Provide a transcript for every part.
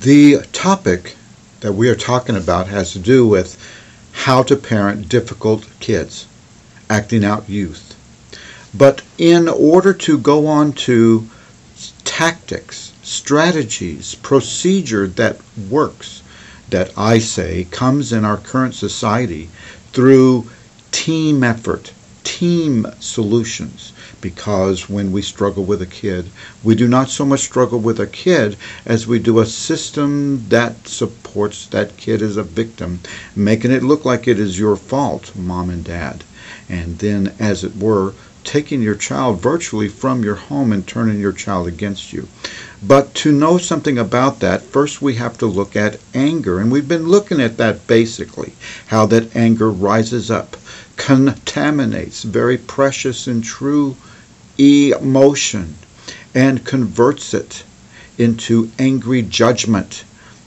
The topic that we are talking about has to do with how to parent difficult kids, acting out youth. But in order to go on to tactics, strategies, procedure that works, that I say comes in our current society through team effort, team solutions. Because when we struggle with a kid, we do not so much struggle with a kid as we do a system that supports that kid as a victim, making it look like it is your fault, mom and dad. And then, as it were, taking your child virtually from your home and turning your child against you. But to know something about that, first we have to look at anger. And we've been looking at that basically, how that anger rises up, contaminates very precious and true emotion, and converts it into angry judgment.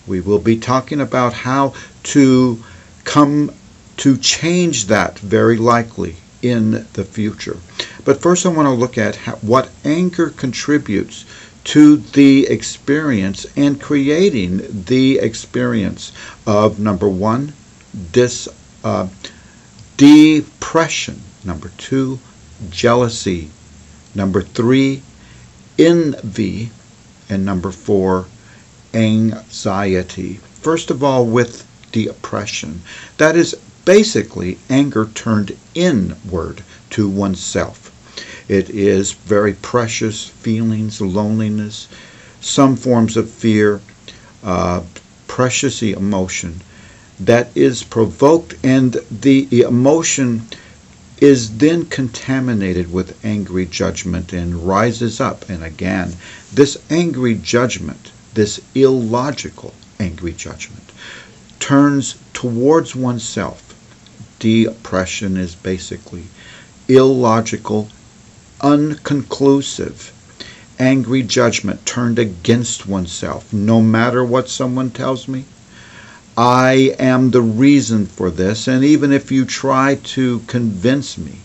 We will be talking about how to come to change that very likely in the future. But first I want to look at what anger contributes to the experience and creating the experience of, number one, depression, number two, jealousy, number three, envy, and number four, anxiety. First of all, with depression, that is basically anger turned inward to oneself. It is very precious feelings, loneliness, some forms of fear, precious emotion that is provoked, and the emotion is then contaminated with angry judgment and rises up. And again, this angry judgment, this illogical angry judgment, turns towards oneself. Depression is basically illogical, unconclusive, angry judgment turned against oneself. No matter what someone tells me, I am the reason for this, and even if you try to convince me,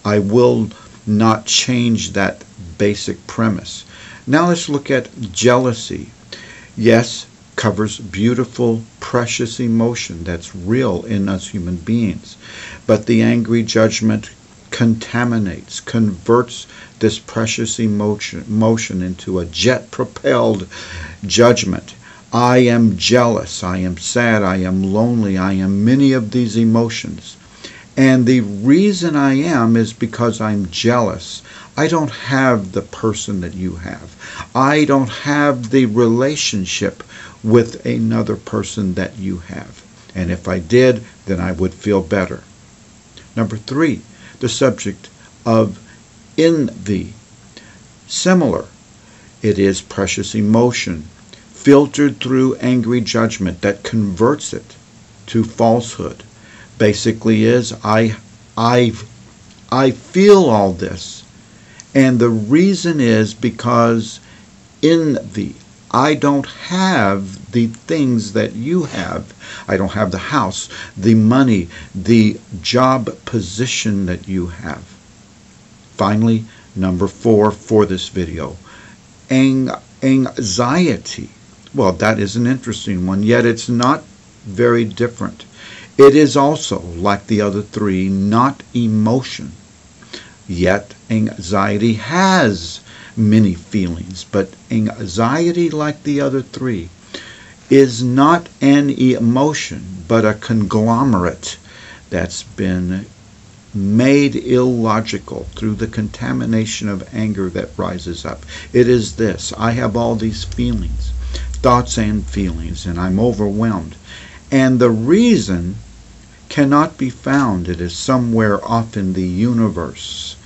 I will not change that basic premise. Now let's look at jealousy. Yes, covers beautiful, precious emotion that's real in us human beings. But the angry judgment contaminates, converts this precious emotion into a jet-propelled judgment. I am jealous, I am sad, I am lonely, I am many of these emotions. And the reason I am is because I'm jealous. I don't have the person that you have. I don't have the relationship with another person that you have. And if I did, then I would feel better. Number three, the subject of envy. Similar, it is precious emotion filtered through angry judgment that converts it to falsehood. Basically is, I feel all this, and the reason is because envy. I don't have the things that you have. I don't have the house, the money, the job position that you have. Finally, number four for this video, anxiety. Well, that is an interesting one, yet it's not very different. It is also, like the other three, not emotion. Yet anxiety has many feelings, but anxiety, like the other three, is not an emotion, but a conglomerate that's been made illogical through the contamination of anger that rises up. It is this: I have all these feelings, thoughts and feelings, and I'm overwhelmed. And the reason cannot be found. It is somewhere off in the universe.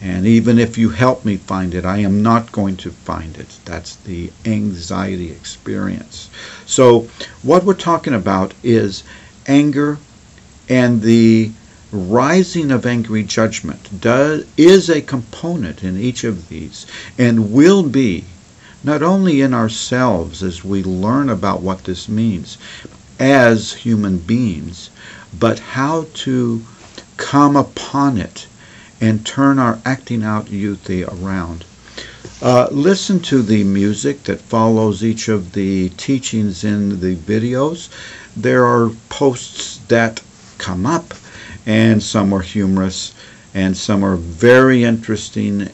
And even if you help me find it, I am not going to find it. That's the anxiety experience. So what we're talking about is anger, and the rising of angry judgment is a component in each of these, and will be not only in ourselves as we learn about what this means as human beings, but how to come upon it and turn our acting out youth around. Listen to the music that follows each of the teachings in the videos. There are posts that come up, and some are humorous, and some are very interesting